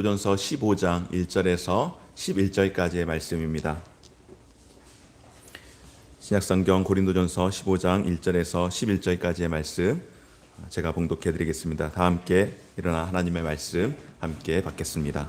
고린도전서 15장 1절에서 11절까지의 말씀입니다. 신약성경 고린도전서 15장 1절에서 11절까지의 말씀 제가 봉독해 드리겠습니다. 다 함께 일어나 하나님의 말씀 함께 받겠습니다.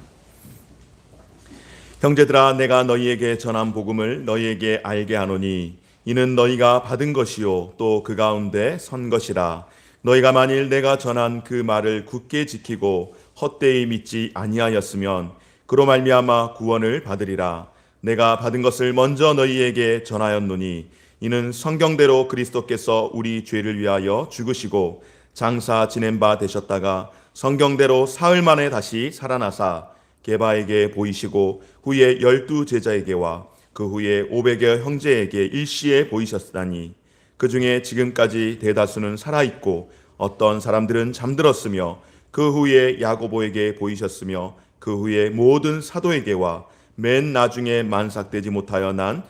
형제들아, 내가 너희에게 전한 복음을 너희에게 알게 하노니 이는 너희가 받은 것이요 또 그 가운데 선 것이라. 너희가 만일 내가 전한 그 말을 굳게 지키고 헛되이 믿지 아니하였으면 그로 말미암아 구원을 받으리라. 내가 받은 것을 먼저 너희에게 전하였노니 이는 성경대로 그리스도께서 우리 죄를 위하여 죽으시고 장사 지낸 바 되셨다가 성경대로 사흘 만에 다시 살아나사 게바에게 보이시고 후에 12 제자에게와 그 후에 500여 형제에게 일시에 보이셨다니 그 중에 지금까지 대다수는 살아있고 어떤 사람들은 잠들었으며 그 후에 야고보에게 보이셨으며 그 후에 모든 사도에게와 맨 나중에 만삭되지 못하여 난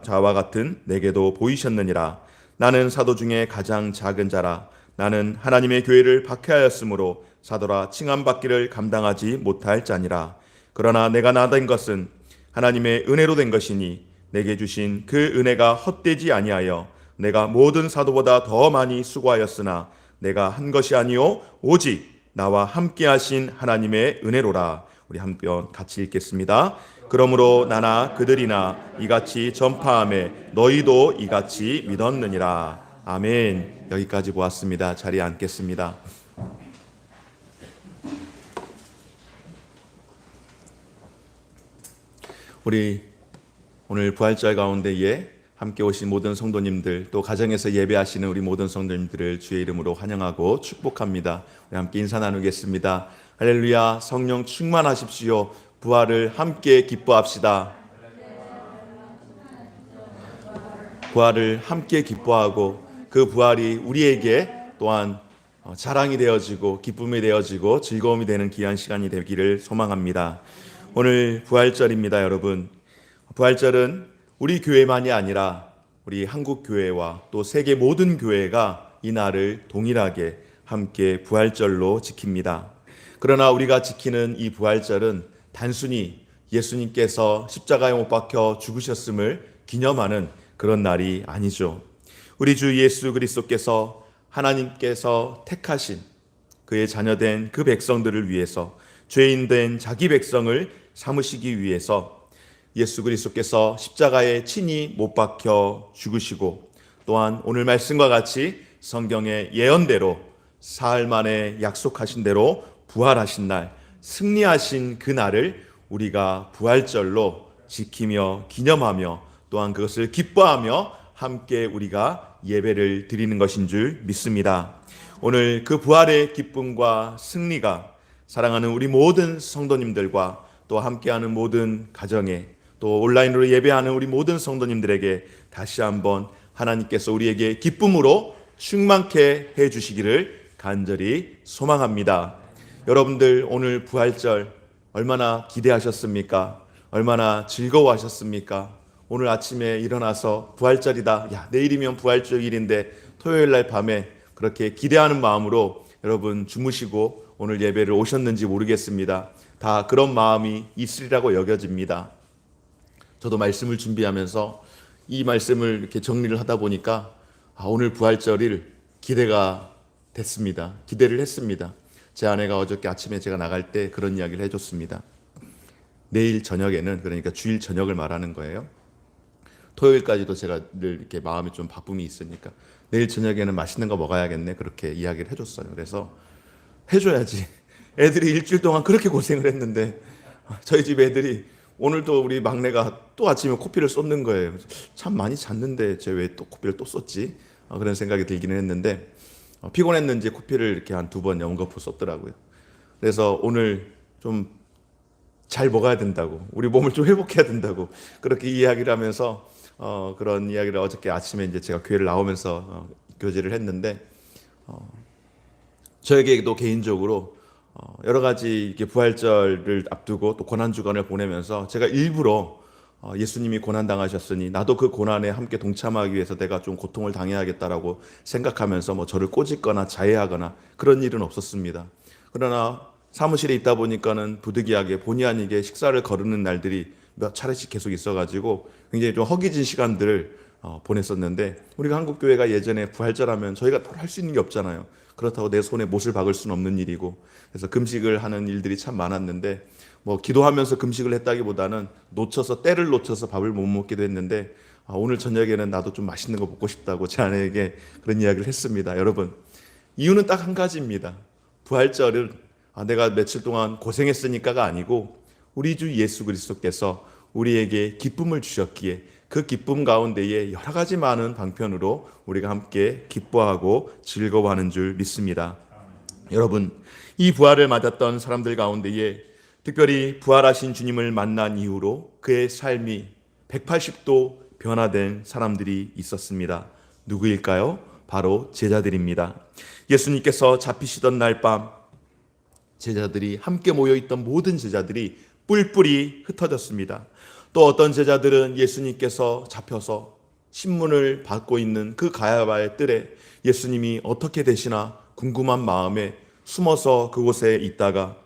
자와 같은 내게도 보이셨느니라. 나는 사도 중에 가장 작은 자라. 나는 하나님의 교회를 박해하였으므로 사도라 칭함받기를 감당하지 못할 자니라. 그러나 내가 나된 것은 하나님의 은혜로 된 것이니 내게 주신 그 은혜가 헛되지 아니하여 내가 모든 사도보다 더 많이 수고하였으나 내가 한 것이 아니요 오직 나와 함께 하신 하나님의 은혜로라. 우리 함께 같이 읽겠습니다. 그러므로 나나 그들이나 이같이 전파하며 너희도 이같이 믿었느니라. 아멘. 여기까지 보았습니다. 자리에 앉겠습니다. 우리 오늘 부활절 가운데에 함께 오신 모든 성도님들, 또 가정에서 예배하시는 우리 모든 성도님들을 주의 이름으로 환영하고 축복합니다. 우리 함께 인사 나누겠습니다. 할렐루야. 성령 충만하십시오. 부활을 함께 기뻐합시다. 부활을 함께 기뻐하고 그 부활이 우리에게 또한 자랑이 되어지고 기쁨이 되어지고 즐거움이 되는 귀한 시간이 되기를 소망합니다. 오늘 부활절입니다, 여러분. 부활절은 우리 교회만이 아니라 우리 한국 교회와 또 세계 모든 교회가 이 날을 동일하게 함께 부활절로 지킵니다. 그러나 우리가 지키는 이 부활절은 단순히 예수님께서 십자가에 못 박혀 죽으셨음을 기념하는 그런 날이 아니죠. 우리 주 예수 그리스도께서 하나님께서 택하신 그의 자녀된 그 백성들을 위해서 죄인된 자기 백성을 삼으시기 위해서 예수 그리스도께서 십자가에 친히 못 박혀 죽으시고 또한 오늘 말씀과 같이 성경의 예언대로 사흘 만에 약속하신 대로 부활하신 날, 승리하신 그 날을 우리가 부활절로 지키며 기념하며 또한 그것을 기뻐하며 함께 우리가 예배를 드리는 것인 줄 믿습니다. 오늘 그 부활의 기쁨과 승리가 사랑하는 우리 모든 성도님들과 또 함께하는 모든 가정에 또 온라인으로 예배하는 우리 모든 성도님들에게 다시 한번 하나님께서 우리에게 기쁨으로 충만케 해주시기를 간절히 소망합니다. 여러분들 오늘 부활절 얼마나 기대하셨습니까? 얼마나 즐거워하셨습니까? 오늘 아침에 일어나서 부활절이다. 야, 내일이면 부활절일인데 토요일 날 밤에 그렇게 기대하는 마음으로 여러분 주무시고 오늘 예배를 오셨는지 모르겠습니다. 다 그런 마음이 있으리라고 여겨집니다. 저도 말씀을 준비하면서 이 말씀을 이렇게 정리를 하다 보니까 오늘 부활절일 기대가 됐습니다. 기대를 했습니다. 제 아내가 어저께 아침에 제가 나갈 때 그런 이야기를 해줬습니다. 내일 저녁에는, 그러니까 주일 저녁을 말하는 거예요. 토요일까지도 제가 늘 이렇게 마음이 좀 바쁨이 있으니까 내일 저녁에는 맛있는 거 먹어야겠네, 그렇게 이야기를 해줬어요. 그래서 해줘야지. 애들이 일주일 동안 그렇게 고생을 했는데 저희 집 애들이 오늘도 우리 막내가 또 아침에 코피를 쏟는 거예요. 참 많이 잤는데 쟤 왜 또 코피를 또 쏟지? 그런 생각이 들기는 했는데 피곤했는지 코피를 이렇게 한 2번 연거푸 쏟더라고요. 그래서 오늘 좀 잘 먹어야 된다고, 우리 몸을 좀 회복해야 된다고 그렇게 이야기를 하면서 그런 이야기를 어저께 아침에 이제 제가 교회를 나오면서 교제를 했는데 저에게도 개인적으로 여러 가지 이렇게 부활절을 앞두고 또 고난 주간을 보내면서 제가 일부러 예수님이 고난 당하셨으니 나도 그 고난에 함께 동참하기 위해서 내가 좀 고통을 당해야겠다라고 생각하면서 저를 꼬집거나 자해하거나 그런 일은 없었습니다. 그러나 사무실에 있다 보니까는 부득이하게 본의 아니게 식사를 거르는 날들이 몇 차례씩 계속 있어가지고 굉장히 좀 허기진 시간들을 보냈었는데, 우리가 한국교회가 예전에 부활절하면 저희가 할 수 있는 게 없잖아요. 그렇다고 내 손에 못을 박을 수는 없는 일이고, 그래서 금식을 하는 일들이 참 많았는데, 기도하면서 금식을 했다기보다는 때를 놓쳐서 밥을 못 먹기도 했는데, 오늘 저녁에는 나도 좀 맛있는 거 먹고 싶다고 제 아내에게 그런 이야기를 했습니다. 여러분, 이유는 딱 한 가지입니다. 부활절은 내가 며칠 동안 고생했으니까가 아니고, 우리 주 예수 그리스도께서 우리에게 기쁨을 주셨기에 그 기쁨 가운데에 여러 가지 많은 방편으로 우리가 함께 기뻐하고 즐거워하는 줄 믿습니다. 여러분, 이 부활을 맞았던 사람들 가운데에 특별히 부활하신 주님을 만난 이후로 그의 삶이 180도 변화된 사람들이 있었습니다. 누구일까요? 바로 제자들입니다. 예수님께서 잡히시던 날 밤 제자들이 함께 모여있던 모든 제자들이 뿔뿔이 흩어졌습니다. 또 어떤 제자들은 예수님께서 잡혀서 신문을 받고 있는 그 가야바의 뜰에 예수님이 어떻게 되시나 궁금한 마음에 숨어서 그곳에 있다가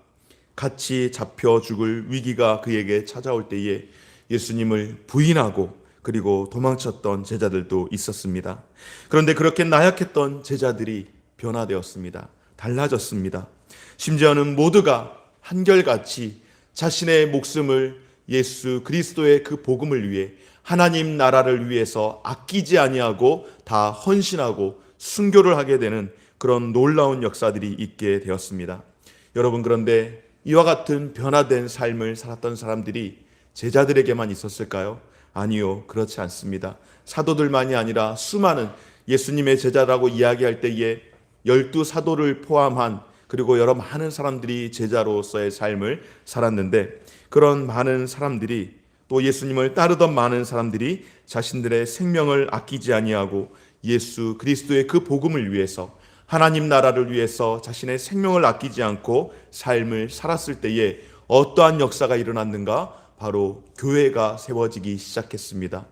같이 잡혀 죽을 위기가 그에게 찾아올 때에 예수님을 부인하고 그리고 도망쳤던 제자들도 있었습니다. 그런데 그렇게 나약했던 제자들이 변화되었습니다. 달라졌습니다. 심지어는 모두가 한결같이 자신의 목숨을 예수 그리스도의 그 복음을 위해, 하나님 나라를 위해서 아끼지 아니하고 다 헌신하고 순교를 하게 되는 그런 놀라운 역사들이 있게 되었습니다. 여러분, 그런데 이와 같은 변화된 삶을 살았던 사람들이 제자들에게만 있었을까요? 아니요, 그렇지 않습니다. 사도들만이 아니라 수많은 예수님의 제자라고 이야기할 때에 12사도를 포함한 그리고 여러 많은 사람들이 제자로서의 삶을 살았는데, 그런 많은 사람들이, 또 예수님을 따르던 많은 사람들이 자신들의 생명을 아끼지 아니하고 예수 그리스도의 그 복음을 위해서, 하나님 나라를 위해서 자신의 생명을 아끼지 않고 삶을 살았을 때에 어떠한 역사가 일어났는가? 바로 교회가 세워지기 시작했습니다.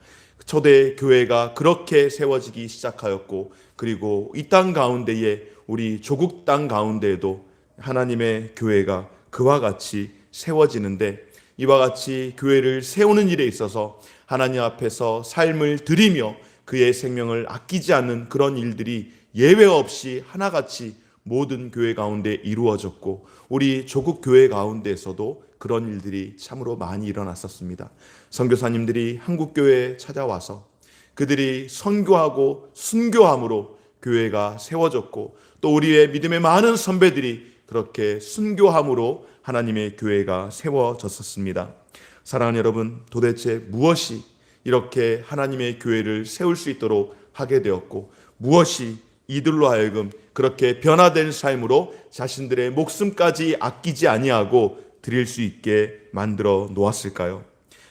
초대 교회가 그렇게 세워지기 시작하였고, 그리고 이 땅 가운데에, 우리 조국 땅 가운데에도 하나님의 교회가 그와 같이 세워지는데, 이와 같이 교회를 세우는 일에 있어서 하나님 앞에서 삶을 드리며 그의 생명을 아끼지 않는 그런 일들이 예외 없이 하나같이 모든 교회 가운데 이루어졌고, 우리 조국 교회 가운데에서도 그런 일들이 참으로 많이 일어났었습니다. 선교사님들이 한국 교회에 찾아와서 그들이 선교하고 순교함으로 교회가 세워졌고, 또 우리의 믿음의 많은 선배들이 그렇게 순교함으로 하나님의 교회가 세워졌었습니다. 사랑하는 여러분, 도대체 무엇이 이렇게 하나님의 교회를 세울 수 있도록 하게 되었고, 무엇이 이들로 하여금 그렇게 변화된 삶으로 자신들의 목숨까지 아끼지 아니하고 드릴 수 있게 만들어 놓았을까요?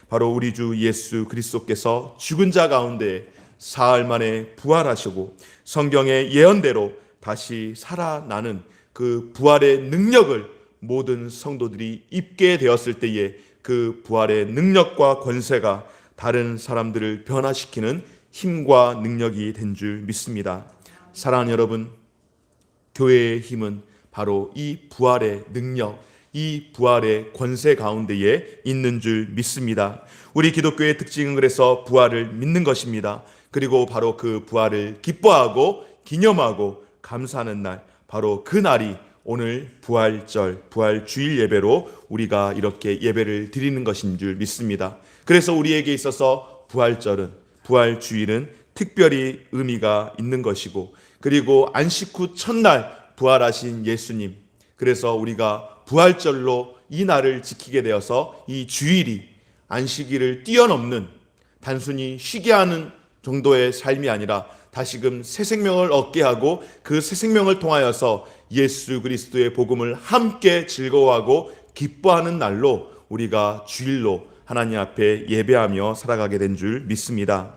바로 우리 주 예수 그리스도께서 죽은 자 가운데 사흘 만에 부활하시고 성경의 예언대로 다시 살아나는 그 부활의 능력을 모든 성도들이 입게 되었을 때에 그 부활의 능력과 권세가 다른 사람들을 변화시키는 힘과 능력이 된 줄 믿습니다. 사랑하는 여러분, 교회의 힘은 바로 이 부활의 능력, 이 부활의 권세 가운데에 있는 줄 믿습니다. 우리 기독교의 특징은 그래서 부활을 믿는 것입니다. 그리고 바로 그 부활을 기뻐하고 기념하고 감사하는 날, 바로 그 날이 오늘 부활절, 부활주일 예배로 우리가 이렇게 예배를 드리는 것인 줄 믿습니다. 그래서 우리에게 있어서 부활절은, 부활주일은 특별히 의미가 있는 것이고, 그리고 안식 후 첫날 부활하신 예수님, 그래서 우리가 부활절로 이 날을 지키게 되어서 이 주일이 안식일을 뛰어넘는, 단순히 쉬게 하는 정도의 삶이 아니라 다시금 새 생명을 얻게 하고 그 새 생명을 통하여서 예수 그리스도의 복음을 함께 즐거워하고 기뻐하는 날로 우리가 주일로 하나님 앞에 예배하며 살아가게 된 줄 믿습니다.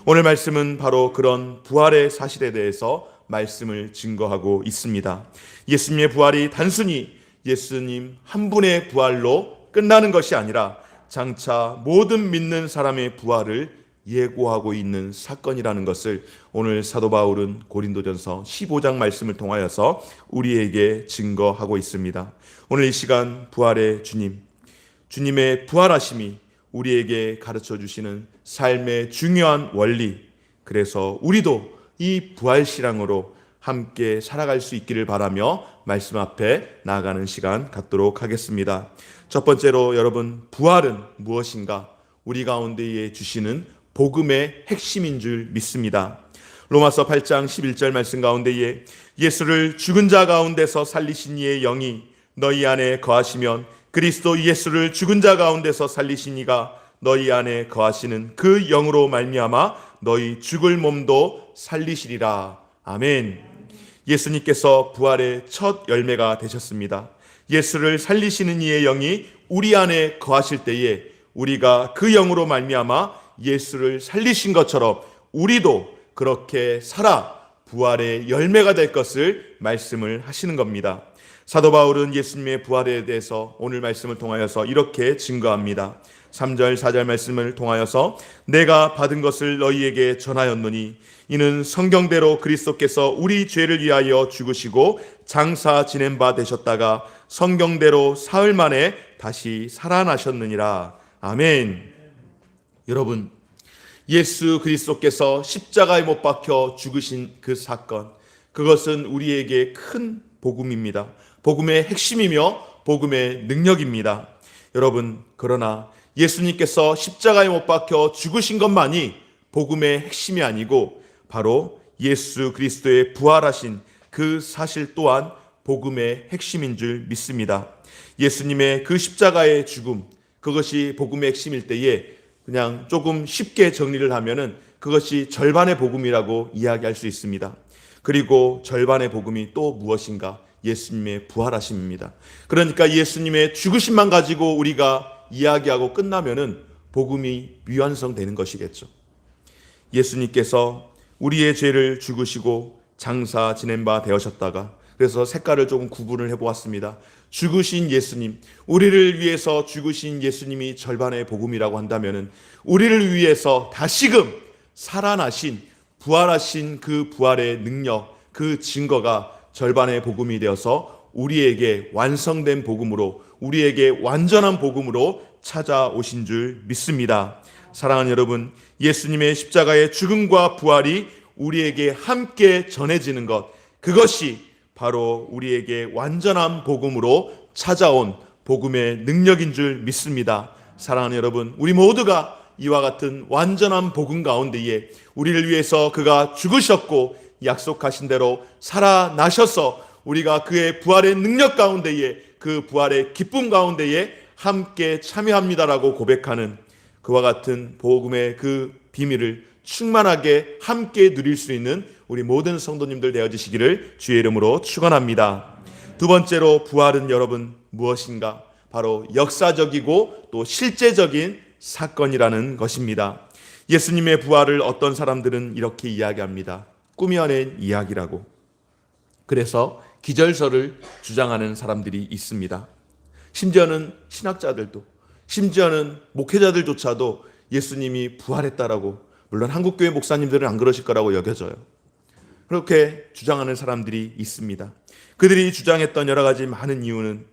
오늘 말씀은 바로 그런 부활의 사실에 대해서 말씀을 증거하고 있습니다. 예수님의 부활이 단순히 예수님 한 분의 부활로 끝나는 것이 아니라 장차 모든 믿는 사람의 부활을 예고하고 있는 사건이라는 것을 오늘 사도 바울은 고린도전서 15장 말씀을 통하여서 우리에게 증거하고 있습니다. 오늘 이 시간 부활의 주님의 부활하심이 우리에게 가르쳐 주시는 삶의 중요한 원리, 그래서 우리도 이 부활신앙으로 함께 살아갈 수 있기를 바라며 말씀 앞에 나아가는 시간 갖도록 하겠습니다. 첫 번째로 여러분, 부활은 무엇인가? 우리 가운데에 주시는 복음의 핵심인 줄 믿습니다. 로마서 8장 11절 말씀 가운데에 예수를 죽은 자 가운데서 살리신 이의 영이 너희 안에 거하시면 그리스도 예수를 죽은 자 가운데서 살리신 이가 너희 안에 거하시는 그 영으로 말미암아 너희 죽을 몸도 살리시리라. 아멘. 예수님께서 부활의 첫 열매가 되셨습니다. 예수를 살리시는 이의 영이 우리 안에 거하실 때에 우리가 그 영으로 말미암아 예수를 살리신 것처럼 우리도 그렇게 살아 부활의 열매가 될 것을 말씀을 하시는 겁니다. 사도 바울은 예수님의 부활에 대해서 오늘 말씀을 통하여서 이렇게 증거합니다. 3절 4절 말씀을 통하여서 내가 받은 것을 너희에게 전하였노니 이는 성경대로 그리스도께서 우리 죄를 위하여 죽으시고 장사 지낸 바 되셨다가 성경대로 사흘 만에 다시 살아나셨느니라. 아멘. 여러분, 예수 그리스도께서 십자가에 못 박혀 죽으신 그 사건, 그것은 우리에게 큰 복음입니다. 복음의 핵심이며 복음의 능력입니다. 여러분, 그러나 예수님께서 십자가에 못 박혀 죽으신 것만이 복음의 핵심이 아니고 바로 예수 그리스도의 부활하신 그 사실 또한 복음의 핵심인 줄 믿습니다. 예수님의 그 십자가의 죽음, 그것이 복음의 핵심일 때에 그냥 조금 쉽게 정리를 하면은 그것이 절반의 복음이라고 이야기할 수 있습니다. 그리고 절반의 복음이 또 무엇인가? 예수님의 부활하심입니다. 그러니까 예수님의 죽으심만 가지고 우리가 이야기하고 끝나면은 복음이 미완성되는 것이겠죠. 예수님께서 우리의 죄를 죽으시고 장사 지낸 바 되셨다가, 그래서 색깔을 조금 구분을 해보았습니다. 죽으신 예수님, 우리를 위해서 죽으신 예수님이 절반의 복음이라고 한다면은 우리를 위해서 다시금 살아나신 부활하신 그 부활의 능력, 그 증거가 절반의 복음이 되어서 우리에게 완성된 복음으로, 우리에게 완전한 복음으로 찾아오신 줄 믿습니다. 사랑하는 여러분, 예수님의 십자가의 죽음과 부활이 우리에게 함께 전해지는 것, 그것이 바로 우리에게 완전한 복음으로 찾아온 복음의 능력인 줄 믿습니다. 사랑하는 여러분, 우리 모두가 이와 같은 완전한 복음 가운데에 우리를 위해서 그가 죽으셨고 약속하신 대로 살아나셔서 우리가 그의 부활의 능력 가운데에, 그 부활의 기쁨 가운데에 함께 참여합니다라고 고백하는 그와 같은 복음의 그 비밀을 충만하게 함께 누릴 수 있는 우리 모든 성도님들 되어주시기를 주의 이름으로 축원합니다. 두 번째로, 부활은 여러분 무엇인가? 바로 역사적이고 또 실제적인 사건이라는 것입니다. 예수님의 부활을 어떤 사람들은 이렇게 이야기합니다. 꾸며낸 이야기라고. 그래서 기절설을 주장하는 사람들이 있습니다. 심지어는 신학자들도, 심지어는 목회자들조차도 예수님이 부활했다라고, 물론 한국교회 목사님들은 안 그러실 거라고 여겨져요. 그렇게 주장하는 사람들이 있습니다. 그들이 주장했던 여러 가지 많은 이유는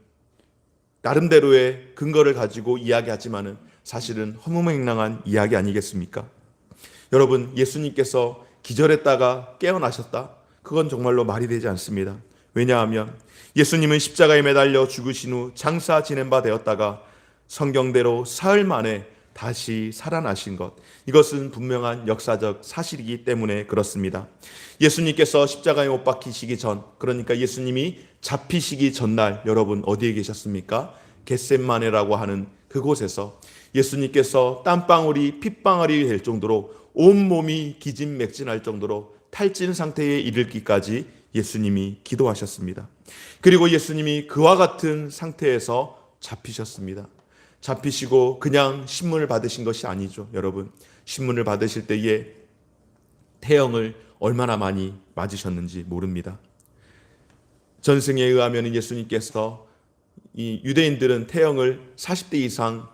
나름대로의 근거를 가지고 이야기하지만은 사실은 허무맹랑한 이야기 아니겠습니까? 여러분, 예수님께서 기절했다가 깨어나셨다? 그건 정말로 말이 되지 않습니다. 왜냐하면 예수님은 십자가에 매달려 죽으신 후 장사 지낸 바 되었다가 성경대로 사흘 만에 다시 살아나신 것, 이것은 분명한 역사적 사실이기 때문에 그렇습니다. 예수님께서 십자가에 못 박히시기 전, 그러니까 예수님이 잡히시기 전날 여러분 어디에 계셨습니까? 겟셋마네라고 하는 그곳에서 예수님께서 땀방울이 핏방울이 될 정도로 온몸이 기진맥진할 정도로 탈진 상태에 이르기까지 예수님이 기도하셨습니다. 그리고 예수님이 그와 같은 상태에서 잡히셨습니다. 잡히시고 그냥 신문을 받으신 것이 아니죠. 여러분, 신문을 받으실 때에 태형을 얼마나 많이 맞으셨는지 모릅니다. 전승에 의하면 예수님께서 이 유대인들은 태형을 40대 이상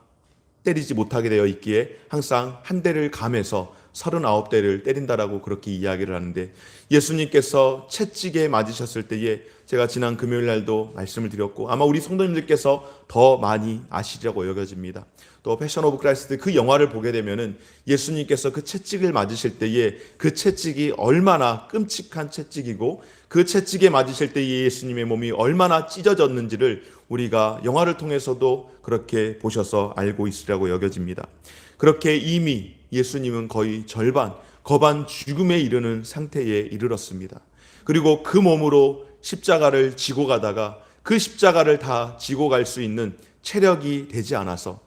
때리지 못하게 되어 있기에 항상 한 대를 감해서 39대를 때린다라고 그렇게 이야기를 하는데, 예수님께서 채찍에 맞으셨을 때에 제가 지난 금요일 날도 말씀을 드렸고 아마 우리 성도님들께서 더 많이 아시리라고 여겨집니다. 또 패션 오브 크라이스트 그 영화를 보게 되면은 예수님께서 그 채찍을 맞으실 때에 그 채찍이 얼마나 끔찍한 채찍이고 그 채찍에 맞으실 때에 예수님의 몸이 얼마나 찢어졌는지를 우리가 영화를 통해서도 그렇게 보셔서 알고 있으리라고 여겨집니다. 그렇게 이미 예수님은 거의 절반, 거반 죽음에 이르는 상태에 이르렀습니다. 그리고 그 몸으로 십자가를 지고 가다가 그 십자가를 다 지고 갈 수 있는 체력이 되지 않아서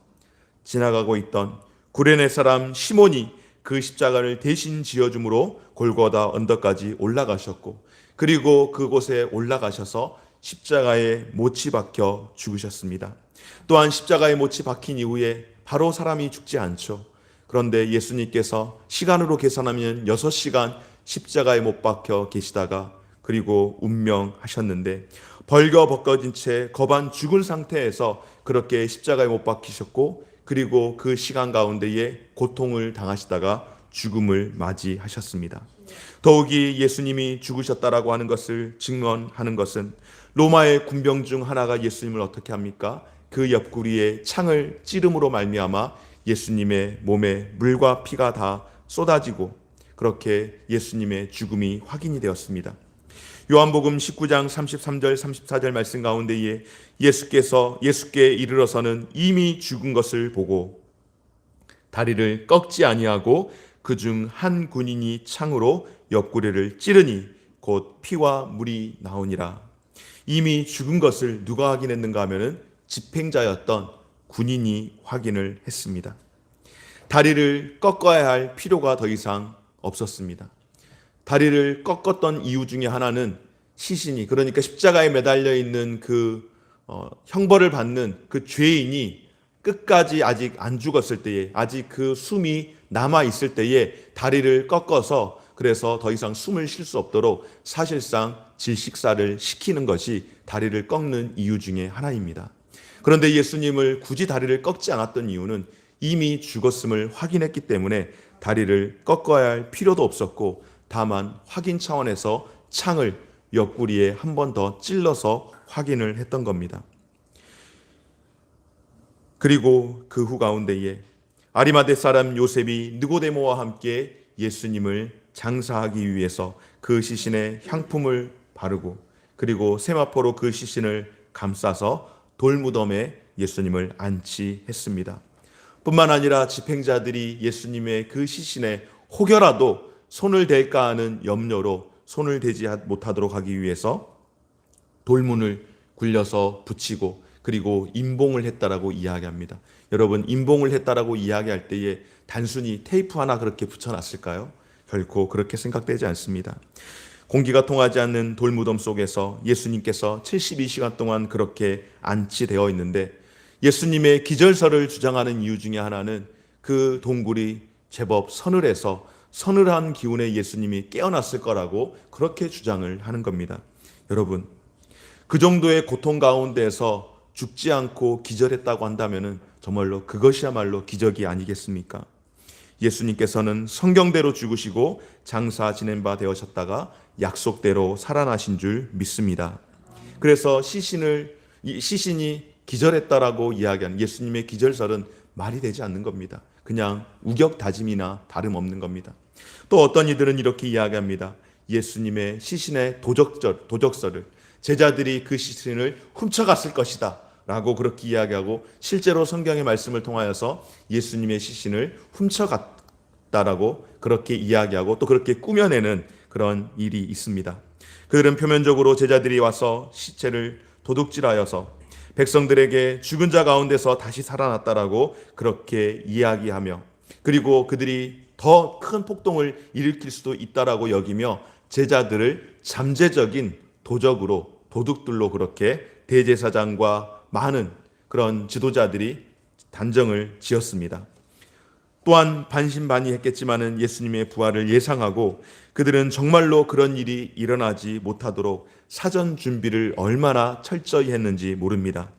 지나가고 있던 구레네 사람 시몬이 그 십자가를 대신 지어줌으로 골고다 언덕까지 올라가셨고, 그리고 그곳에 올라가셔서 십자가에 못이 박혀 죽으셨습니다. 또한 십자가에 못이 박힌 이후에 바로 사람이 죽지 않죠. 그런데 예수님께서 시간으로 계산하면 6시간 십자가에 못 박혀 계시다가 그리고 운명하셨는데, 벌거벗겨진 채 거반 죽은 상태에서 그렇게 십자가에 못 박히셨고, 그리고 그 시간 가운데에 고통을 당하시다가 죽음을 맞이하셨습니다. 더욱이 예수님이 죽으셨다라고 하는 것을 증언하는 것은 로마의 군병 중 하나가 예수님을 어떻게 합니까? 그 옆구리에 창을 찌름으로 말미암아 예수님의 몸에 물과 피가 다 쏟아지고 그렇게 예수님의 죽음이 확인이 되었습니다. 요한복음 19장 33절 34절 말씀 가운데에 예수께 이르러서는 이미 죽은 것을 보고 다리를 꺾지 아니하고 그중 한 군인이 창으로 옆구리를 찌르니 곧 피와 물이 나오니라. 이미 죽은 것을 누가 확인했는가 하면은 집행자였던 군인이 확인을 했습니다. 다리를 꺾어야 할 필요가 더 이상 없었습니다. 다리를 꺾었던 이유 중에 하나는 시신이, 그러니까 십자가에 매달려 있는 그 형벌을 받는 그 죄인이 끝까지 아직 안 죽었을 때에, 아직 그 숨이 남아 있을 때에 다리를 꺾어서, 그래서 더 이상 숨을 쉴 수 없도록 사실상 질식사를 시키는 것이 다리를 꺾는 이유 중에 하나입니다. 그런데 예수님을 굳이 다리를 꺾지 않았던 이유는 이미 죽었음을 확인했기 때문에 다리를 꺾어야 할 필요도 없었고, 다만 확인 차원에서 창을 옆구리에 한 번 더 찔러서 확인을 했던 겁니다. 그리고 그 후 가운데에 아리마대 사람 요셉이 느고데모와 함께 예수님을 장사하기 위해서 그 시신에 향품을 바르고, 그리고 세마포로 그 시신을 감싸서 돌무덤에 예수님을 안치했습니다. 뿐만 아니라 집행자들이 예수님의 그 시신에 혹여라도 손을 댈까 하는 염려로 손을 대지 못하도록 하기 위해서 돌문을 굴려서 붙이고, 그리고 임봉을 했다라고 이야기합니다. 여러분, 임봉을 했다라고 이야기할 때에 단순히 테이프 하나 그렇게 붙여놨을까요? 결코 그렇게 생각되지 않습니다. 공기가 통하지 않는 돌무덤 속에서 예수님께서 72시간 동안 그렇게 안치되어 있는데, 예수님의 기절설을 주장하는 이유 중에 하나는 그 동굴이 제법 서늘해서 서늘한 기운에 예수님이 깨어났을 거라고 그렇게 주장을 하는 겁니다. 여러분, 그 정도의 고통 가운데서 죽지 않고 기절했다고 한다면 정말로 그것이야말로 기적이 아니겠습니까? 예수님께서는 성경대로 죽으시고 장사 지낸 바 되셨다가 약속대로 살아나신 줄 믿습니다. 그래서 시신이 기절했다라고 이야기하는 예수님의 기절설은 말이 되지 않는 겁니다. 그냥 우격다짐이나 다름없는 겁니다. 또 어떤 이들은 이렇게 이야기합니다. 예수님의 시신의 도적설을, 제자들이 그 시신을 훔쳐갔을 것이다 라고 그렇게 이야기하고, 실제로 성경의 말씀을 통하여서 예수님의 시신을 훔쳐갔다라고 그렇게 이야기하고 또 그렇게 꾸며내는 그런 일이 있습니다. 그들은 표면적으로 제자들이 와서 시체를 도둑질하여서 백성들에게 죽은 자 가운데서 다시 살아났다라고 그렇게 이야기하며, 그리고 그들이 더 큰 폭동을 일으킬 수도 있다라고 여기며 제자들을 잠재적인 도적으로, 도둑들로 그렇게 대제사장과 많은 그런 지도자들이 단정을 지었습니다. 또한 반신반의했겠지만은 예수님의 부활을 예상하고 그들은 정말로 그런 일이 일어나지 못하도록 사전 준비를 얼마나 철저히 했는지 모릅니다.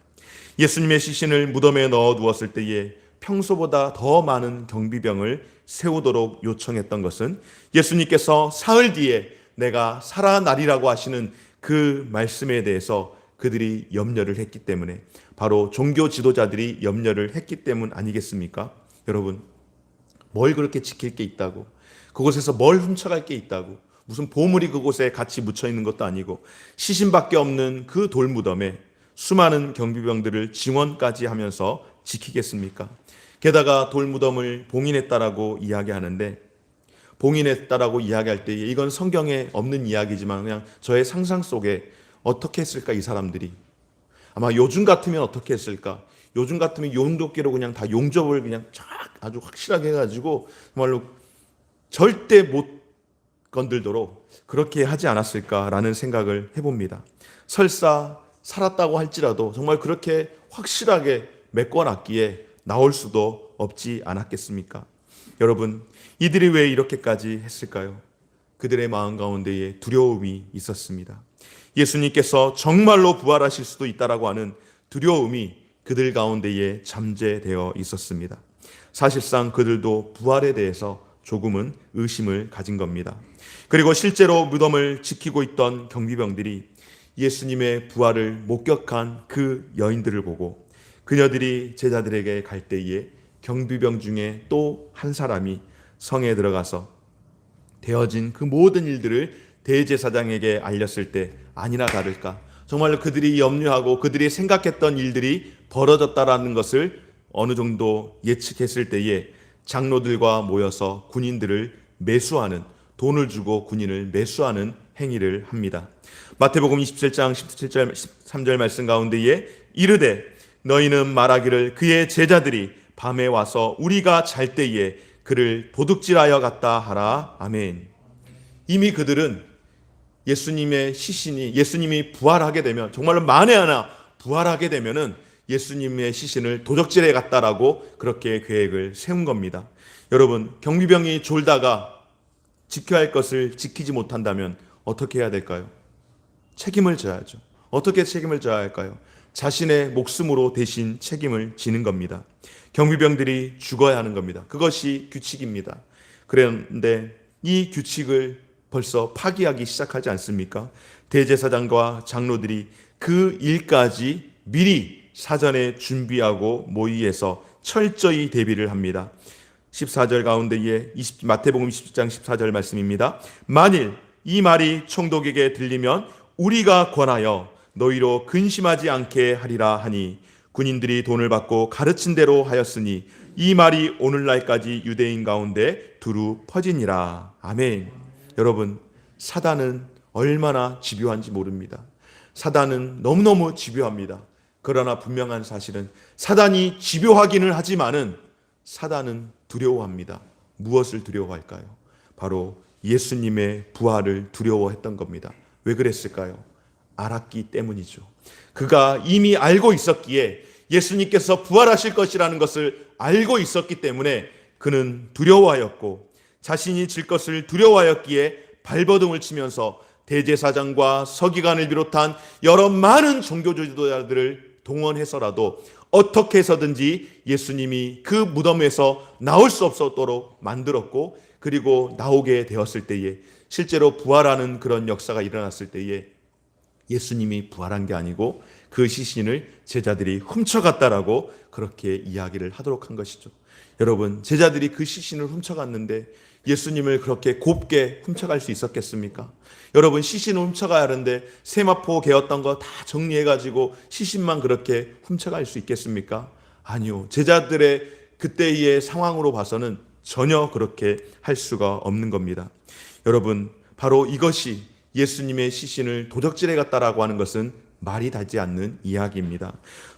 예수님의 시신을 무덤에 넣어 두었을 때에 평소보다 더 많은 경비병을 세우도록 요청했던 것은 예수님께서 사흘 뒤에 내가 살아나리라고 하시는 그 말씀에 대해서 그들이 염려를 했기 때문에, 바로 종교 지도자들이 염려를 했기 때문 아니겠습니까? 여러분, 뭘 그렇게 지킬 게 있다고, 그곳에서 뭘 훔쳐갈 게 있다고, 무슨 보물이 그곳에 같이 묻혀 있는 것도 아니고 시신밖에 없는 그 돌무덤에 수많은 경비병들을 증원까지 하면서 지키겠습니까? 게다가 돌무덤을 봉인했다라고 이야기하는데, 봉인했다라고 이야기할 때 이건 성경에 없는 이야기지만 그냥 저의 상상 속에 어떻게 했을까 이 사람들이. 아마 요즘 같으면 어떻게 했을까? 요즘 같으면 용도끼로 그냥 다 용접을 그냥 쫙 아주 확실하게 해가지고 정말로 절대 못 건들도록 그렇게 하지 않았을까라는 생각을 해봅니다. 설사 살았다고 할지라도 정말 그렇게 확실하게 메꿔놨기에 나올 수도 없지 않았겠습니까? 여러분, 이들이 왜 이렇게까지 했을까요? 그들의 마음 가운데에 두려움이 있었습니다. 예수님께서 정말로 부활하실 수도 있다라고 하는 두려움이 그들 가운데에 잠재되어 있었습니다. 사실상 그들도 부활에 대해서 조금은 의심을 가진 겁니다. 그리고 실제로 무덤을 지키고 있던 경비병들이 예수님의 부활을 목격한 그 여인들을 보고 그녀들이 제자들에게 갈 때에 경비병 중에 또 한 사람이 성에 들어가서 되어진 그 모든 일들을 대제사장에게 알렸을 때 아니나 다를까 정말로 그들이 염려하고 그들이 생각했던 일들이 벌어졌다라는 것을 어느 정도 예측했을 때에 장로들과 모여서 군인들을 매수하는, 돈을 주고 군인을 매수하는 행위를 합니다. 마태복음 27장 17절 13절 말씀 가운데에 이르되 너희는 말하기를 그의 제자들이 밤에 와서 우리가 잘 때에 그를 도둑질하여 갔다 하라. 아멘. 이미 그들은 예수님의 시신이, 예수님이 부활하게 되면, 정말로 만에 하나 부활하게 되면은 예수님의 시신을 도적질해 갔다라고 그렇게 계획을 세운 겁니다. 여러분, 경비병이 졸다가 지켜야 할 것을 지키지 못한다면 어떻게 해야 될까요? 책임을 져야죠. 어떻게 책임을 져야 할까요? 자신의 목숨으로 대신 책임을 지는 겁니다. 경비병들이 죽어야 하는 겁니다. 그것이 규칙입니다. 그런데 이 규칙을 벌써 파기하기 시작하지 않습니까? 대제사장과 장로들이 그 일까지 미리 사전에 준비하고 모의해서 철저히 대비를 합니다. 14절 가운데에 마태복음 20장 14절 말씀입니다. 만일 이 말이 총독에게 들리면 우리가 권하여 너희로 근심하지 않게 하리라 하니 군인들이 돈을 받고 가르친 대로 하였으니 이 말이 오늘날까지 유대인 가운데 두루 퍼지니라. 아멘. 여러분, 사단은 얼마나 집요한지 모릅니다. 사단은 너무너무 집요합니다. 그러나 분명한 사실은 사단이 집요하기는 하지만은 사단은 두려워합니다. 무엇을 두려워할까요? 바로 예수님의 부활을 두려워했던 겁니다. 왜 그랬을까요? 알았기 때문이죠. 그가 이미 알고 있었기에, 예수님께서 부활하실 것이라는 것을 알고 있었기 때문에 그는 두려워하였고, 자신이 질 것을 두려워하였기에 발버둥을 치면서 대제사장과 서기관을 비롯한 여러 많은 종교 지도자들을 동원해서라도 어떻게 해서든지 예수님이 그 무덤에서 나올 수 없도록 만들었고, 그리고 나오게 되었을 때에, 실제로 부활하는 그런 역사가 일어났을 때에 예수님이 부활한 게 아니고 그 시신을 제자들이 훔쳐갔다라고 그렇게 이야기를 하도록 한 것이죠. 여러분, 제자들이 그 시신을 훔쳐갔는데 예수님을 그렇게 곱게 훔쳐갈 수 있었겠습니까? 여러분, 시신을 훔쳐가야 하는데 세마포 개었던 거 다 정리해가지고 시신만 그렇게 훔쳐갈 수 있겠습니까? 아니요. 제자들의 그때의 상황으로 봐서는 전혀 그렇게 할 수가 없는 겁니다. 여러분, 바로 이것이 예수님의 시신을 도적질해 갔다라고 하는 것은 말이 닿지 않는 이야기입니다.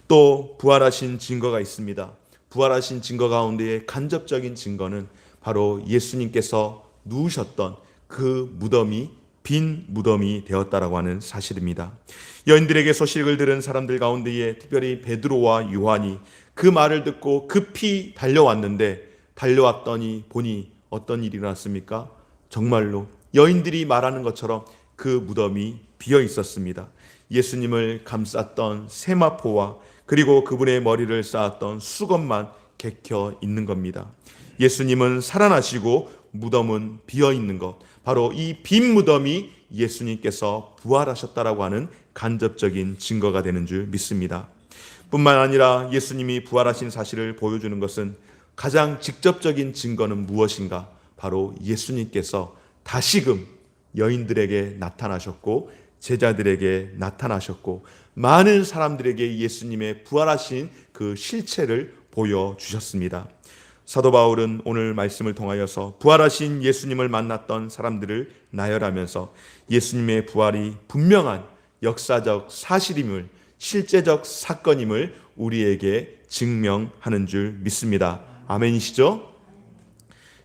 또 부활하신 증거가 있습니다. 부활하신 증거 가운데의 간접적인 증거는 바로 예수님께서 누우셨던 그 무덤이 빈 무덤이 되었다라고 하는 사실입니다. 여인들에게 소식을 들은 사람들 가운데에 특별히 베드로와 요한이 그 말을 듣고 급히 달려왔는데, 달려왔더니 보니 어떤 일이 일어났습니까? 정말로 여인들이 말하는 것처럼 그 무덤이 비어 있었습니다. 예수님을 감쌌던 세마포와 그리고 그분의 머리를 쌓았던 수건만 객혀 있는 겁니다. 예수님은 살아나시고 무덤은 비어 있는 것, 바로 이 빈 무덤이 예수님께서 부활하셨다라고 하는 간접적인 증거가 되는 줄 믿습니다. 뿐만 아니라 예수님이 부활하신 사실을 보여주는 것은 가장 직접적인 증거는 무엇인가? 바로 예수님께서 다시금 여인들에게 나타나셨고 제자들에게 나타나셨고 많은 사람들에게 예수님의 부활하신 그 실체를 보여주셨습니다. 사도 바울은 오늘 말씀을 통하여서 부활하신 예수님을 만났던 사람들을 나열하면서 예수님의 부활이 분명한 역사적 사실임을, 실제적 사건임을 우리에게 증명하는 줄 믿습니다. 아멘이시죠?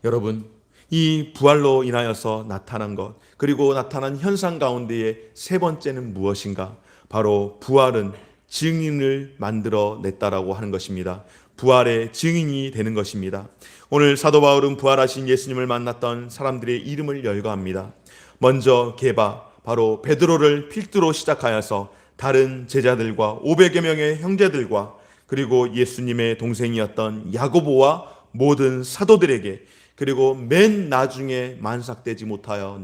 여러분, 이 부활로 인하여서 나타난 것, 그리고 나타난 현상 가운데의 세 번째는 무엇인가? 바로 부활은 증인을 만들어냈다라고 하는 것입니다. 부활의 증인이 되는 것입니다. 오늘 사도 바울은 부활하신 예수님을 만났던 사람들의 이름을 열거합니다. 먼저 게바, 바로 베드로를 필두로 시작하여서 다른 제자들과 500여 명의 형제들과 그리고 예수님의 동생이었던 야고보와 모든 사도들에게, 그리고 맨 나중에 만삭되지 못하여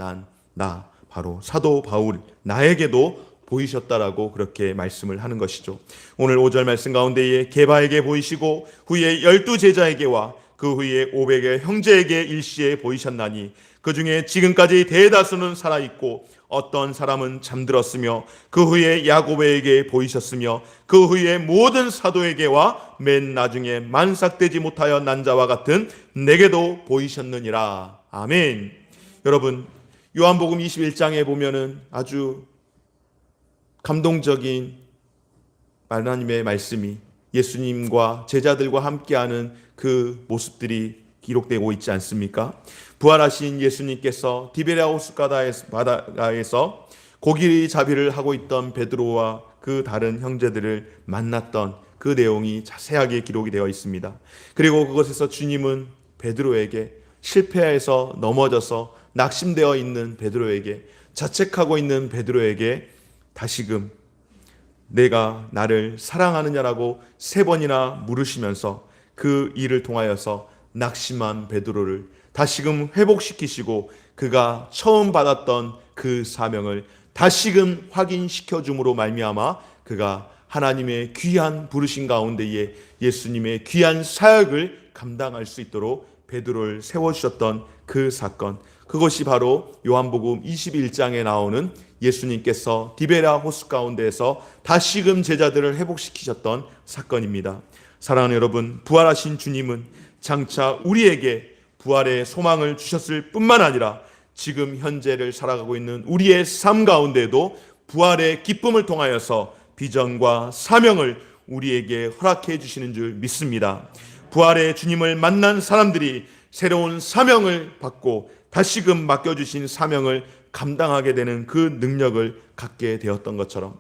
나 바로 사도 바울 나에게도 보이셨다라고 그렇게 말씀을 하는 것이죠. 오늘 5절 말씀 가운데에 게바에게 보이시고 후에 12제자에게와 그 후에 500의 형제에게 일시에 보이셨나니 그 중에 지금까지 대다수는 살아있고 어떤 사람은 잠들었으며 그 후에 야고보에게 보이셨으며 그 후에 모든 사도에게와 맨 나중에 만삭되지 못하여 난 자와 같은 내게도 보이셨느니라. 아멘. 여러분, 요한복음 21장에 보면은 아주 감동적인 하나님의 말씀이 예수님과 제자들과 함께하는 그 모습들이 기록되고 있지 않습니까? 부활하신 예수님께서 디베랴 호숫가다에서 고기잡이를 하고 있던 베드로와 그 다른 형제들을 만났던 그 내용이 자세하게 기록이 되어 있습니다. 그리고 그곳에서 주님은 베드로에게 실패해서 넘어져서 낙심되어 있는 베드로에게, 자책하고 있는 베드로에게 다시금 내가 나를 사랑하느냐라고 3번이나 물으시면서 그 일을 통하여서 낙심한 베드로를 다시금 회복시키시고 그가 처음 받았던 그 사명을 다시금 확인시켜 줌으로 말미암아 그가 하나님의 귀한 부르신 가운데에 예수님의 귀한 사역을 감당할 수 있도록 베드로를 세워주셨던 그 사건, 그것이 바로 요한복음 21장에 나오는 예수님께서 디베랴 호수 가운데에서 다시금 제자들을 회복시키셨던 사건입니다. 사랑하는 여러분, 부활하신 주님은 장차 우리에게 부활의 소망을 주셨을 뿐만 아니라 지금 현재를 살아가고 있는 우리의 삶 가운데도 부활의 기쁨을 통하여서 비전과 사명을 우리에게 허락해 주시는 줄 믿습니다. 부활의 주님을 만난 사람들이 새로운 사명을 받고 다시금 맡겨주신 사명을 감당하게 되는 그 능력을 갖게 되었던 것처럼,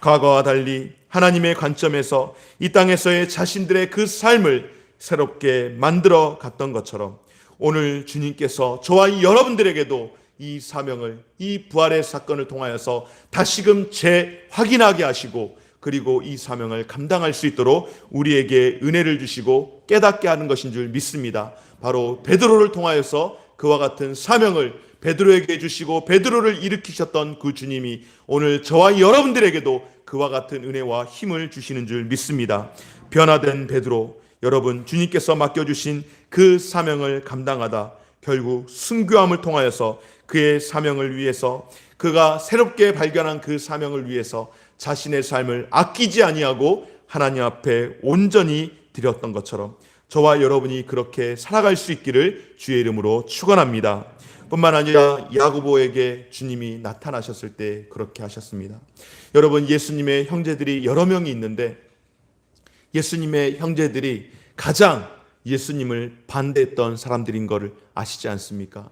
과거와 달리 하나님의 관점에서 이 땅에서의 자신들의 그 삶을 새롭게 만들어 갔던 것처럼 오늘 주님께서 저와 여러분들에게도 이 사명을, 이 부활의 사건을 통하여서 다시금 재확인하게 하시고 그리고 이 사명을 감당할 수 있도록 우리에게 은혜를 주시고 깨닫게 하는 것인 줄 믿습니다. 바로 베드로를 통하여서 그와 같은 사명을 베드로에게 주시고 베드로를 일으키셨던 그 주님이 오늘 저와 여러분들에게도 그와 같은 은혜와 힘을 주시는 줄 믿습니다. 변화된 베드로, 여러분, 주님께서 맡겨주신 그 사명을 감당하다 결국 순교함을 통하여서 그의 사명을 위해서, 그가 새롭게 발견한 그 사명을 위해서 자신의 삶을 아끼지 아니하고 하나님 앞에 온전히 드렸던 것처럼 저와 여러분이 그렇게 살아갈 수 있기를 주의 이름으로 축원합니다. 뿐만 아니라 야고보에게 주님이 나타나셨을 때 그렇게 하셨습니다. 여러분, 예수님의 형제들이 여러 명이 있는데 예수님의 형제들이 가장 예수님을 반대했던 사람들인 것을 아시지 않습니까?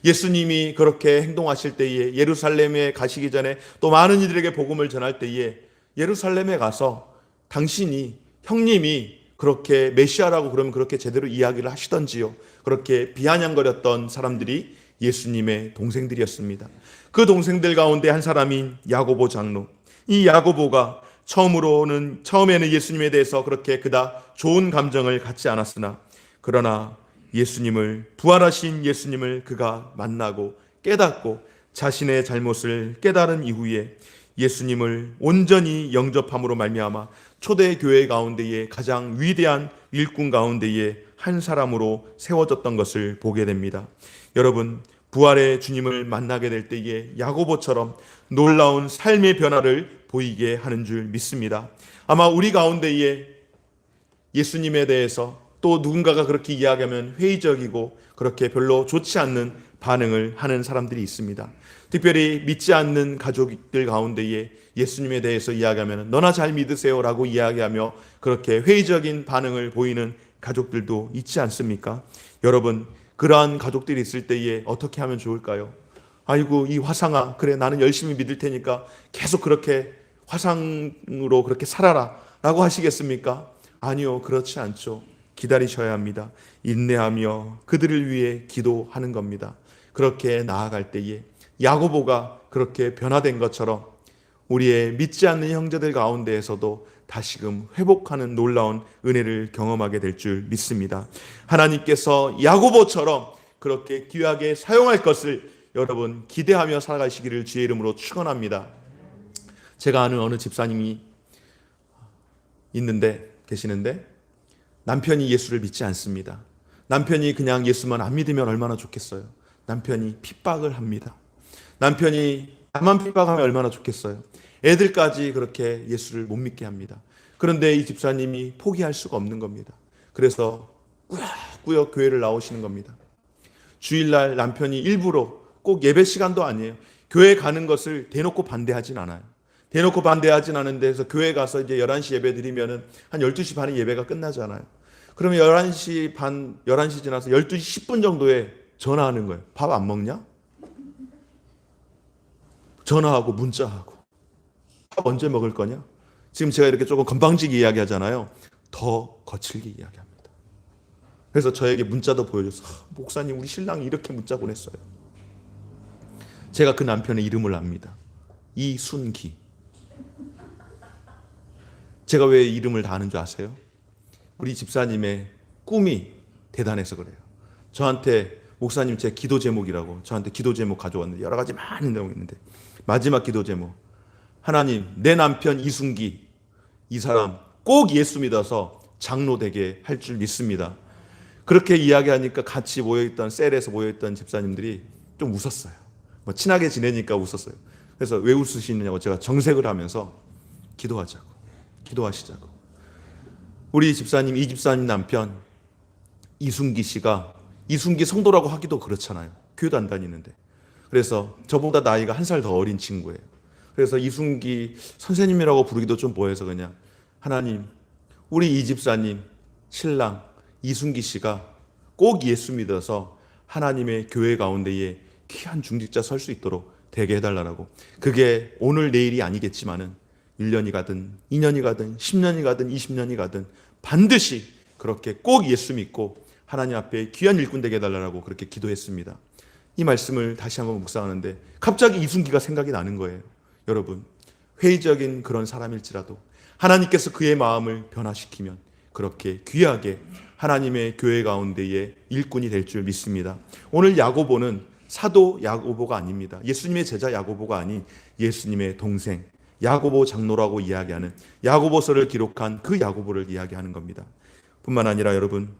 예수님이 그렇게 행동하실 때에 예루살렘에 가시기 전에 또 많은 이들에게 복음을 전할 때에 예루살렘에 가서 당신이, 형님이 그렇게 메시아라고 그러면 그렇게 제대로 이야기를 하시던지요. 그렇게 비아냥거렸던 사람들이 예수님의 동생들이었습니다. 그 동생들 가운데 한 사람인 야고보 장로, 이 야고보가 처음에는 예수님에 대해서 그렇게 그닥 좋은 감정을 갖지 않았으나, 그러나 부활하신 예수님을 그가 만나고 깨닫고 자신의 잘못을 깨달은 이후에 예수님을 온전히 영접함으로 말미암아 초대교회 가운데에 가장 위대한 일꾼 가운데에 한 사람으로 세워졌던 것을 보게 됩니다. 여러분, 부활의 주님을 만나게 될 때에 야고보처럼 놀라운 삶의 변화를 보이게 하는 줄 믿습니다. 아마 우리 가운데에 예수님에 대해서 또 누군가가 그렇게 이야기하면 회의적이고 그렇게 별로 좋지 않는 반응을 하는 사람들이 있습니다. 특별히 믿지 않는 가족들 가운데에 예수님에 대해서 이야기하면 너나 잘 믿으세요 라고 이야기하며 그렇게 회의적인 반응을 보이는 가족들도 있지 않습니까? 여러분, 그러한 가족들이 있을 때에 어떻게 하면 좋을까요? 아이고, 이 화상아, 그래, 나는 열심히 믿을 테니까 계속 그렇게 화상으로 그렇게 살아라 라고 하시겠습니까? 아니요, 그렇지 않죠. 기다리셔야 합니다. 인내하며 그들을 위해 기도하는 겁니다. 그렇게 나아갈 때에 야고보가 그렇게 변화된 것처럼 우리의 믿지 않는 형제들 가운데에서도 다시금 회복하는 놀라운 은혜를 경험하게 될 줄 믿습니다. 하나님께서 야고보처럼 그렇게 귀하게 사용할 것을 여러분 기대하며 살아가시기를 주의 이름으로 축원합니다. 제가 아는 어느 집사님이 계시는데 남편이 예수를 믿지 않습니다. 남편이 그냥 예수만 안 믿으면 얼마나 좋겠어요. 남편이 핍박을 합니다. 남편이 나만 핍박하면 얼마나 좋겠어요. 애들까지 그렇게 예수를 못 믿게 합니다. 그런데 이 집사님이 포기할 수가 없는 겁니다. 그래서 꾸역꾸역 교회를 나오시는 겁니다. 주일날 남편이 일부러 꼭 예배 시간도 아니에요. 교회 가는 것을 대놓고 반대하진 않아요. 대놓고 반대하진 않은데 해서 교회 가서 이제 11시 예배 드리면은 한 12시 반에 예배가 끝나잖아요. 그러면 11시 지나서 12시 10분 정도에 전화하는 거예요. 밥 안 먹냐? 전화하고 문자하고. 밥 언제 먹을 거냐? 지금 제가 이렇게 조금 건방지게 이야기하잖아요. 더 거칠게 이야기합니다. 그래서 저에게 문자도 보여줘서 목사님, 우리 신랑이 이렇게 문자 보냈어요. 제가 그 남편의 이름을 압니다. 이순기. 제가 왜 이름을 다 아는 줄 아세요? 우리 집사님의 꿈이 대단해서 그래요. 저한테 목사님 제 기도 제목이라고 저한테 기도 제목 가져왔는데 여러 가지 많은 내용이 있는데 마지막 기도 제목, 하나님, 내 남편 이순기, 이 사람 꼭 예수 믿어서 장로 되게 할 줄 믿습니다. 그렇게 이야기하니까 같이 모여있던 셀에서 모여있던 집사님들이 좀 웃었어요. 뭐 친하게 지내니까 웃었어요. 그래서 왜 웃으시느냐고 제가 정색을 하면서 기도하시자고. 우리 집사님, 이 집사님 남편 이순기 씨가, 이순기 성도라고 하기도 그렇잖아요. 교회도 안 다니는데. 그래서 저보다 나이가 한 살 더 어린 친구예요. 그래서 이순기 선생님이라고 부르기도 좀 뭐해서 그냥, 하나님, 우리 이 집사님 신랑 이순기 씨가 꼭 예수 믿어서 하나님의 교회 가운데에 귀한 중직자 설 수 있도록 되게 해달라고. 그게 오늘 내일이 아니겠지만은 1년이 가든 2년이 가든 10년이 가든 20년이 가든 반드시 그렇게 꼭 예수 믿고 하나님 앞에 귀한 일꾼 되게 해달라고 그렇게 기도했습니다. 이 말씀을 다시 한번 묵상하는데 갑자기 이순기가 생각이 나는 거예요. 여러분, 회의적인 그런 사람일지라도 하나님께서 그의 마음을 변화시키면 그렇게 귀하게 하나님의 교회 가운데에 일꾼이 될 줄 믿습니다. 오늘 야고보는 사도 야고보가 아닙니다. 예수님의 제자 야고보가 아닌 예수님의 동생 야고보 장로라고 이야기하는, 야고보서를 기록한 그 야고보를 이야기하는 겁니다. 뿐만 아니라 여러분,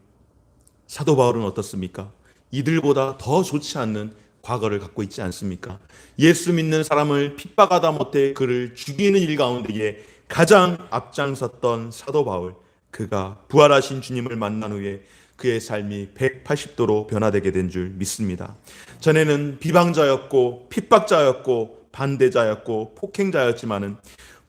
사도 바울은 어떻습니까? 이들보다 더 좋지 않는 과거를 갖고 있지 않습니까? 예수 믿는 사람을 핍박하다 못해 그를 죽이는 일 가운데에 가장 앞장섰던 사도 바울, 그가 부활하신 주님을 만난 후에 그의 삶이 180도로 변화되게 된 줄 믿습니다. 전에는 비방자였고 핍박자였고 반대자였고 폭행자였지만은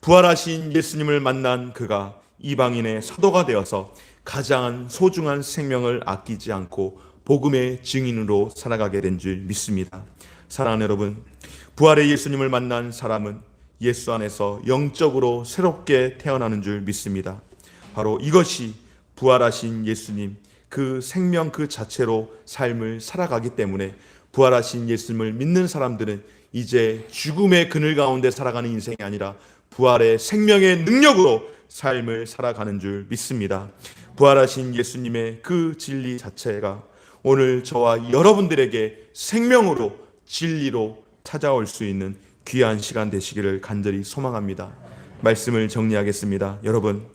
부활하신 예수님을 만난 그가 이방인의 사도가 되어서 가장 소중한 생명을 아끼지 않고 복음의 증인으로 살아가게 된 줄 믿습니다. 사랑하는 여러분, 부활의 예수님을 만난 사람은 예수 안에서 영적으로 새롭게 태어나는 줄 믿습니다. 바로 이것이 부활하신 예수님, 그 생명 그 자체로 삶을 살아가기 때문에 부활하신 예수님을 믿는 사람들은 이제 죽음의 그늘 가운데 살아가는 인생이 아니라 부활의 생명의 능력으로 삶을 살아가는 줄 믿습니다. 부활하신 예수님의 그 진리 자체가 오늘 저와 여러분들에게 생명으로 진리로 찾아올 수 있는 귀한 시간 되시기를 간절히 소망합니다. 말씀을 정리하겠습니다. 여러분,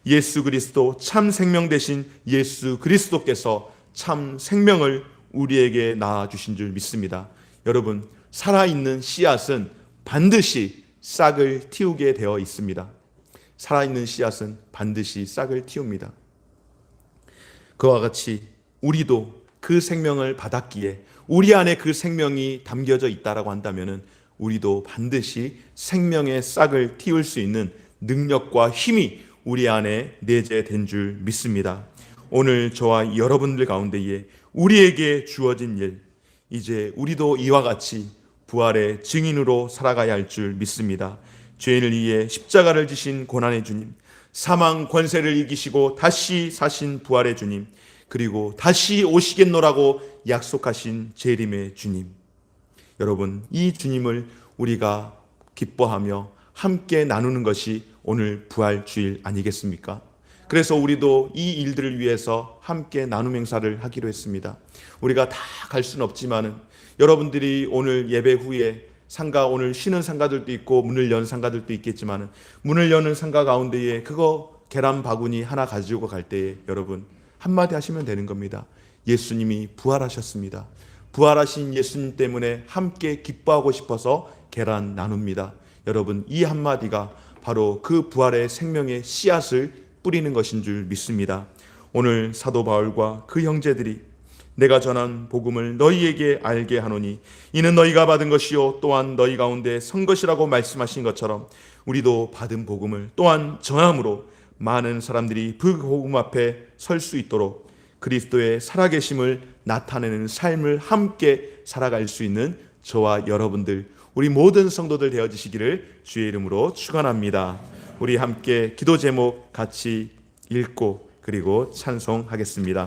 예수 그리스도 참 생명 되신 예수 그리스도께서 참 생명을 우리에게 낳아주신 줄 믿습니다. 여러분, 살아있는 씨앗은 반드시 싹을 틔우게 되어 있습니다. 살아있는 씨앗은 반드시 싹을 틔웁니다. 그와 같이 우리도 그 생명을 받았기에 우리 안에 그 생명이 담겨져 있다라고 한다면 우리도 반드시 생명의 싹을 틔울 수 있는 능력과 힘이 우리 안에 내재된 줄 믿습니다. 오늘 저와 여러분들 가운데에 우리에게 주어진 일, 이제 우리도 이와 같이 부활의 증인으로 살아가야 할 줄 믿습니다. 죄인을 위해 십자가를 지신 고난의 주님, 사망 권세를 이기시고 다시 사신 부활의 주님, 그리고 다시 오시겠노라고 약속하신 재림의 주님. 여러분, 이 주님을 우리가 기뻐하며 함께 나누는 것이 오늘 부활주일 아니겠습니까? 그래서 우리도 이 일들을 위해서 함께 나눔 행사를 하기로 했습니다. 우리가 다 갈 수는 없지만은 여러분들이 오늘 예배 후에 상가, 오늘 쉬는 상가들도 있고 문을 연 상가들도 있겠지만은 문을 여는 상가 가운데에 그거 계란 바구니 하나 가지고 갈 때에 여러분 한마디 하시면 되는 겁니다. 예수님이 부활하셨습니다. 부활하신 예수님 때문에 함께 기뻐하고 싶어서 계란 나눕니다. 여러분, 이 한마디가 바로 그 부활의 생명의 씨앗을 뿌리는 것인 줄 믿습니다. 오늘 사도 바울과 그 형제들이 내가 전한 복음을 너희에게 알게 하노니 이는 너희가 받은 것이요 또한 너희 가운데 선 것이라고 말씀하신 것처럼 우리도 받은 복음을 또한 전함으로 많은 사람들이 그 복음 앞에 설 수 있도록 그리스도의 살아계심을 나타내는 삶을 함께 살아갈 수 있는 저와 여러분들, 우리 모든 성도들 되어지시기를 주의 이름으로 축원합니다. 우리 함께 기도 제목 같이 읽고 그리고 찬송하겠습니다.